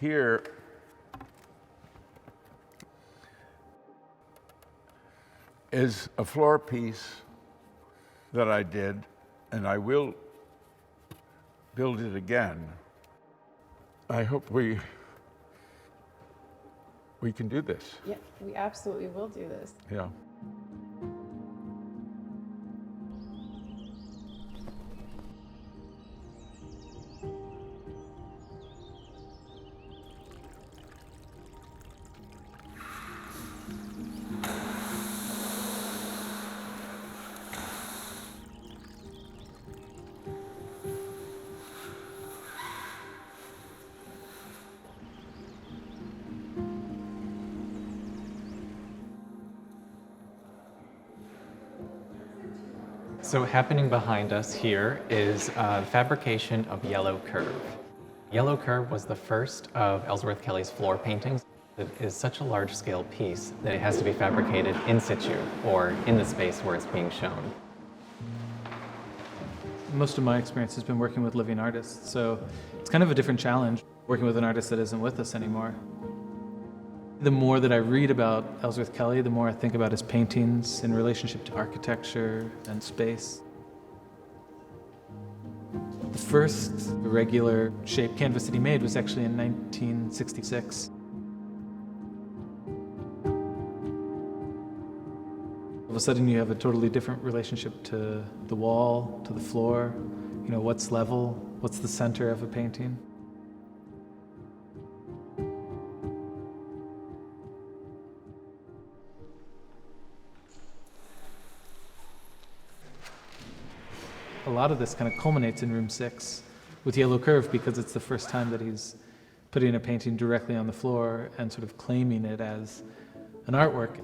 Here is a floor piece that I did, and I will build it again. I hope we can do this. Yeah, we absolutely will do this. Yeah. So happening behind us here is the fabrication of Yellow Curve. Yellow Curve was the first of Ellsworth Kelly's floor paintings. It is such a large-scale piece that it has to be fabricated in situ, or in the space where it's being shown. Most of my experience has been working with living artists, so it's kind of a different challenge working with an artist that isn't with us anymore. The more that I read about Ellsworth Kelly, the more I think about his paintings in relationship to architecture and space. The first regular shaped canvas that he made was actually in 1966. All of a sudden you have a totally different relationship to the wall, to the floor, you know, what's level, what's the center of a painting. A lot of this kind of culminates in room 6 with Yellow Curve because it's the first time that he's putting a painting directly on the floor and sort of claiming it as an artwork.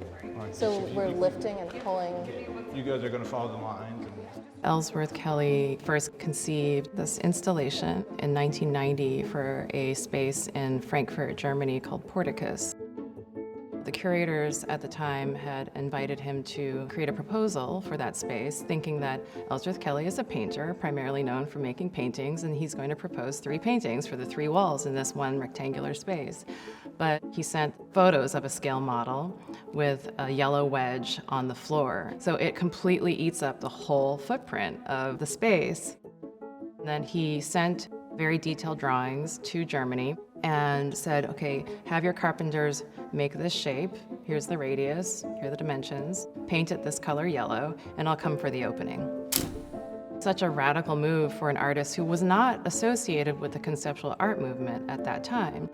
So we're lifting and pulling. You guys are going to follow the lines. Ellsworth Kelly first conceived this installation in 1990 for a space in Frankfurt, Germany called Porticus. The curators at the time had invited him to create a proposal for that space, thinking that Ellsworth Kelly is a painter, primarily known for making paintings, and he's going to propose 3 paintings for the 3 walls in this one rectangular space. But he sent photos of a scale model with a yellow wedge on the floor, so it completely eats up the whole footprint of the space. And then he sent very detailed drawings to Germany and said, okay, have your carpenters make this shape. Here's the radius, here are the dimensions. Paint it this color yellow, and I'll come for the opening. Such a radical move for an artist who was not associated with the conceptual art movement at that time.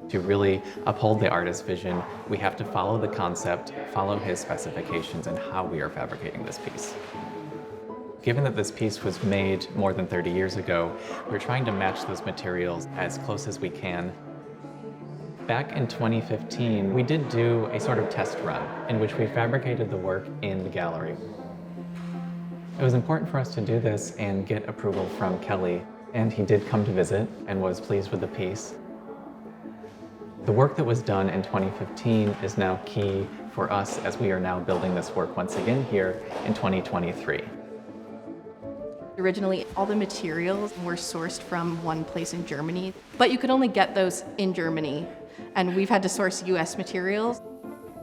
To really uphold the artist's vision, we have to follow the concept, follow his specifications, and how we are fabricating this piece. Given that this piece was made more than 30 years ago, we're trying to match those materials as close as we can. Back in 2015, we did do a sort of test run in which we fabricated the work in the gallery. It was important for us to do this and get approval from Kelly, and he did come to visit and was pleased with the piece. The work that was done in 2015 is now key for us as we are now building this work once again here in 2023. Originally, all the materials were sourced from one place in Germany, but you could only get those in Germany, and we've had to source US materials.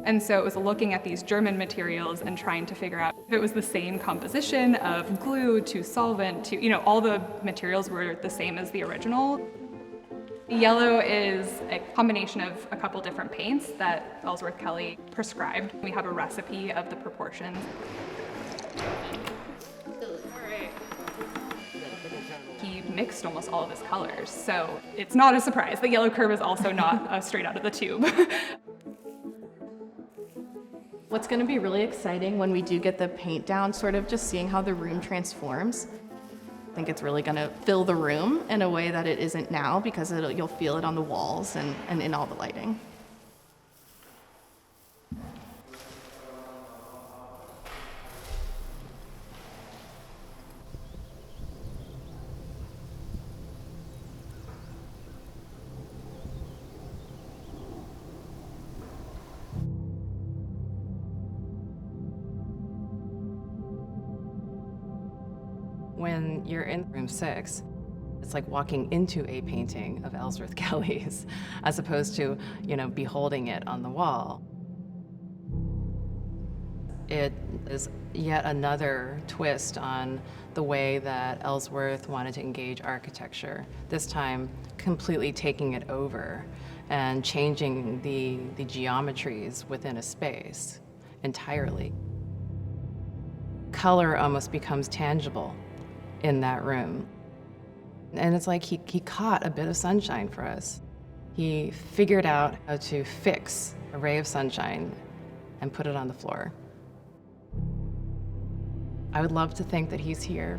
And so it was looking at these German materials and trying to figure out if it was the same composition of glue to solvent to, you know, all the materials were the same as the original. Yellow is a combination of a couple different paints that Ellsworth Kelly prescribed. We have a recipe of the proportions. He mixed almost all of his colors, so it's not a surprise that Yellow Curve is also not straight out of the tube. What's going to be really exciting when we do get the paint down, sort of just seeing how the room transforms. I think it's really going to fill the room in a way that it isn't now, because you'll feel it on the walls and in all the lighting. When you're in room 6, It's like walking into a painting of Ellsworth Kelly's as opposed to, beholding it on the wall. It is yet another twist on the way that Ellsworth wanted to engage architecture, this time completely taking it over and changing the geometries within a space entirely. Color almost becomes tangible in that room. And it's like he caught a bit of sunshine for us. He figured out how to fix a ray of sunshine and put it on the floor. I would love to think that he's here